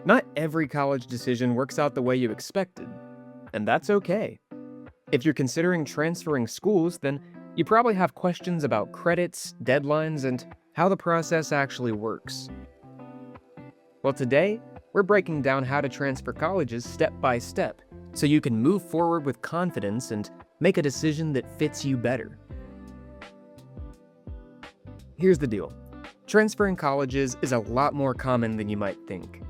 Not every college decision works out the way you expected, and that's okay. If you're considering transferring schools, then you probably have questions about credits, deadlines, and how the process actually works. Well, today, we're breaking down how to transfer colleges step by step, so you can move forward with confidence and make a decision that fits you better. Here's the deal. Transferring colleges is a lot more common than you might think.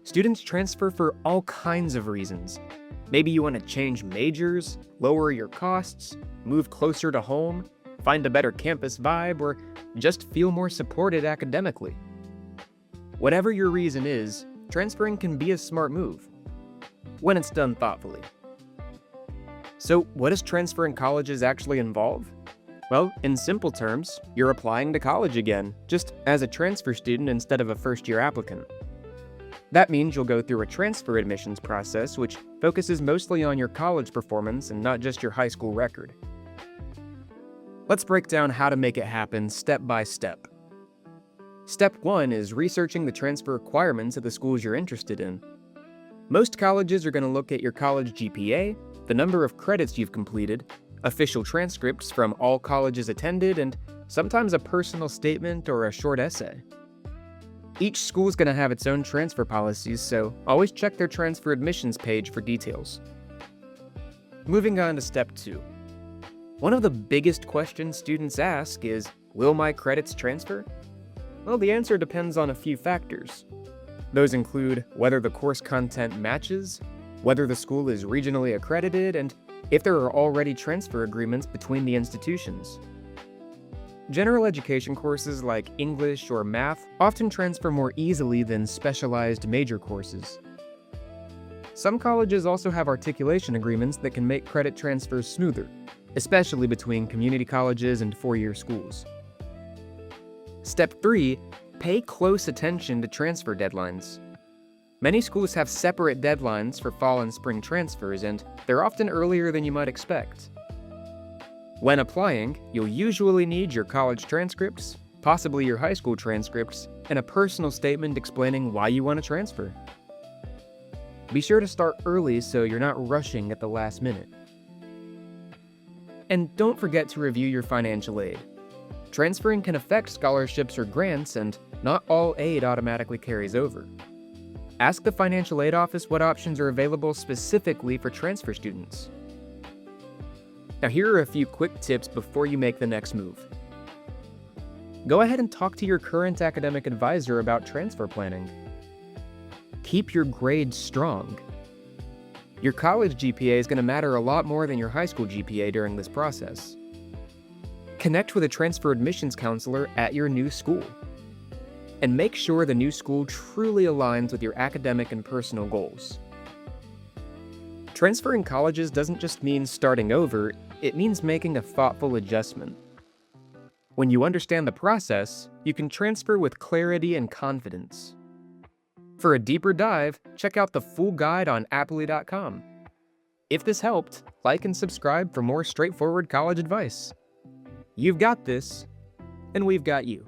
Students transfer for all kinds of reasons. Maybe you want to change majors, lower your costs, move closer to home, find a better campus vibe, or just feel more supported academically. Whatever your reason is, transferring can be a smart move, when it's done thoughtfully. So, what does transferring colleges actually involve? Well, in simple terms, you're applying to college again, just as a transfer student instead of a first-year applicant. That means you'll go through a transfer admissions process which focuses mostly on your college performance and not just your high school record. Let's break down how to make it happen step by step. Step 1 is researching the transfer requirements of the schools you're interested in. Most colleges are going to look at your college GPA, the number of credits you've completed, official transcripts from all colleges attended, and sometimes a personal statement or a short essay. Each school is going to have its own transfer policies, so always check their transfer admissions page for details. Moving on to step 2. One of the biggest questions students ask is, will my credits transfer? Well, the answer depends on a few factors. Those include whether the course content matches, whether the school is regionally accredited, and if there are already transfer agreements between the institutions. General education courses like English or math often transfer more easily than specialized major courses. Some colleges also have articulation agreements that can make credit transfers smoother, especially between community colleges and four-year schools. Step 3, pay close attention to transfer deadlines. Many schools have separate deadlines for fall and spring transfers, and they're often earlier than you might expect. When applying, you'll usually need your college transcripts, possibly your high school transcripts, and a personal statement explaining why you want to transfer. Be sure to start early so you're not rushing at the last minute. And don't forget to review your financial aid. Transferring can affect scholarships or grants, and not all aid automatically carries over. Ask the financial aid office what options are available specifically for transfer students. Now, here are a few quick tips before you make the next move. Go ahead and talk to your current academic advisor about transfer planning. Keep your grades strong. Your college GPA is going to matter a lot more than your high school GPA during this process. Connect with a transfer admissions counselor at your new school. And make sure the new school truly aligns with your academic and personal goals. Transferring colleges doesn't just mean starting over, it means making a thoughtful adjustment. When you understand the process, you can transfer with clarity and confidence. For a deeper dive, check out the full guide on appily.com. If this helped, like and subscribe for more straightforward college advice. You've got this, and we've got you.